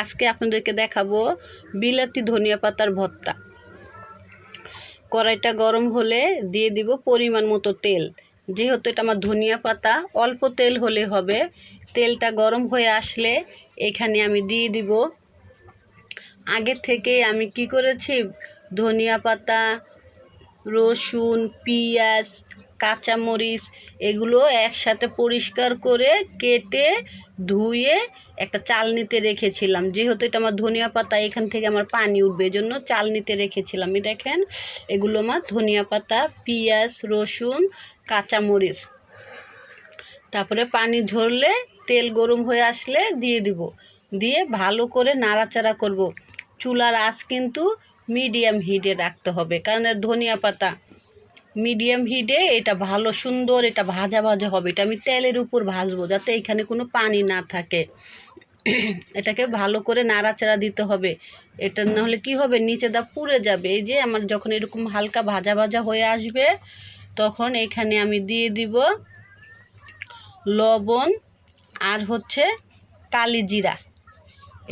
আজকে আপনাদেরকে দেখাবো বিলাতি ধনিয়া পাতার ভর্তা। কড়াইটা গরম হলে দিয়ে দিব পরিমাণ মতো তেল। যেহেতু এটা আমার ধনিয়া পাতা, অল্প তেল হলে হবে। তেলটা গরম হয়ে আসলে এখানে আমি দিয়ে দিব, আগে থেকে আমি কি করেছি, ধনিয়া পাতা, রসুন, পেঁয়াজ, কাঁচামরিচ এগুলো একসাথে পরিষ্কার করে কেটে ধুয়ে একটা চালনিতে রেখেছিলাম। যেহেতু এটা আমার ধনিয়া পাতা, এখান থেকে আমার পানি উঠবে, এজন্য চালনিতে রেখেছিলাম। এই দেখেন, এগুলো আমার ধনিয়া পাতা, পেঁয়াজ, রসুন, কাঁচামরিচ। তারপরে পানি ঝরলে তেল গরম হয়ে আসলে দিয়ে দিব, দিয়ে ভালো করে নাড়াচাড়া করব। চুলার আঁচ কিন্তু মিডিয়াম হিটে রাখতে হবে, কারণ ধনিয়া পাতা মিডিয়াম হিটে এটা ভালো সুন্দর এটা ভাজা ভাজা হবে। এটা আমি তেলের উপর ভাজবো যাতে এখানে কোনো পানি না থাকে। এটাকে ভালো করে নাড়াচাড়া দিতে হবে, এটা না হলে কি হবে, নিচে দা পুড়ে যাবে। এই যে আমার যখন এরকম হালকা ভাজা ভাজা হয়ে আসবে, তখন এখানে আমি দিয়ে দিব লবণ আর কালি জিরা।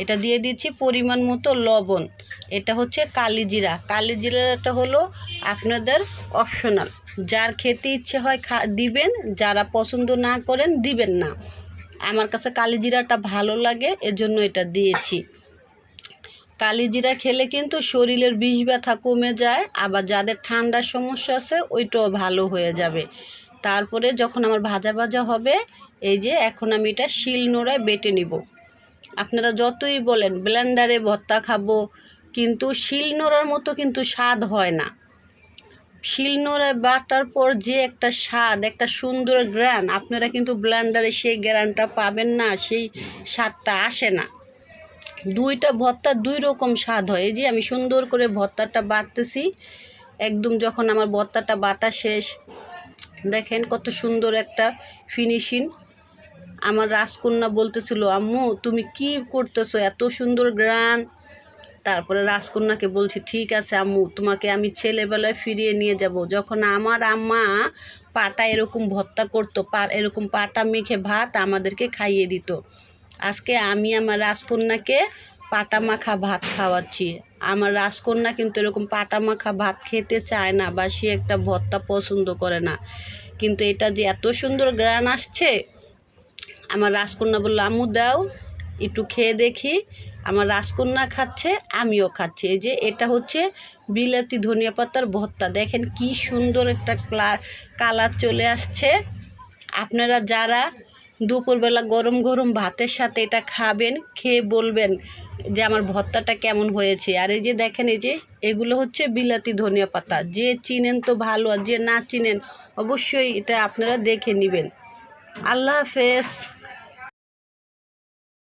এটা দিয়ে দিচ্ছি পরিমাণ মতো লবণ। এটা হচ্ছে কালি জিরা। কালি জিরাটা হলো আপনাদের অপশনাল, যার খেতে ইচ্ছে হয় দিবেন, যারা পছন্দ না করেন দিবেন না। আমার কাছে কালি জিরাটা ভালো লাগে, এজন্য এটা দিয়েছি। কালি জিরা খেলে কিন্তু শরীরের বিষ ব্যথা কমে যায়, আবার যাদের ঠান্ডার সমস্যা আছে ওইটাও ভালো হয়ে যাবে। তারপরে যখন আমার ভাজা ভাজা হবে, এই যে এখন আমি এটা শিলনোড়ায় বেটে নিব। আপনারা যতই বলেন ব্লেন্ডারে ভর্তা খাবো, কিন্তু শিলনোড়ার মতো কিন্তু স্বাদ হয় না। শিলনোড়ায় বাটার পর যে একটা স্বাদ, একটা সুন্দর গ্রান, আপনারা কিন্তু ব্লেন্ডারে সেই গ্রানটা পাবেন না, সেই স্বাদটা আসে না। দুইটা ভর্তা দুই রকম স্বাদ হয়। এই যে আমি সুন্দর করে ভর্তাটা বাটতেছি, একদম যখন আমার ভর্তাটা বাটা শেষ, দেখেন কত সুন্দর একটা ফিনিশিং। আমার রাজকন্যা বলতেছিল, আম্মু তুমি কি করতেছো, এত সুন্দর গ্রান। তারপরে রাজকন্যাকে বলছি, ঠিক আছে আম্মু, তোমাকে আমি ছেলেবেলায় ফিরিয়ে নিয়ে যাব, যখন আমার আম্মা পাটা এরকম ভর্তা করতো, এরকম পাটা মেখে ভাত আমাদেরকে খাইয়ে দিত। আজকে আমি আমার রাজকন্যাকে পাটা মাখা ভাত খাওয়াচ্ছি। আমার রাজকন্যা কিন্তু এরকম পাটা মাখা ভাত খেতে চায় না, বা সে একটা ভর্তা পছন্দ করে না, কিন্তু এটা যে এত সুন্দর গ্রান আসছে, আমার রাজকন্যা বললো, আম্মু দাও একটু খেয়ে দেখি। আমার রাজকন্যা খাচ্ছে, আমিও খাচ্ছি। এই যে এটা হচ্ছে বিলাতি ধনিয়া পাতার ভর্তা। দেখেন কি সুন্দর একটা কালার চলে আসছে। আপনারা যারা দুপুরবেলা গরম গরম ভাতের সাথে এটা খাবেন, খেয়ে বলবেন যে আমার ভর্তাটা কেমন হয়েছে। আর এই যে দেখেন, এই যে এগুলো হচ্ছে বিলাতি ধনিয়া পাতা। যে চিনেন তো ভালো, আর যে না চিনেন অবশ্যই এটা আপনারা দেখে নেবেন। আল্লাহ হাফেজ।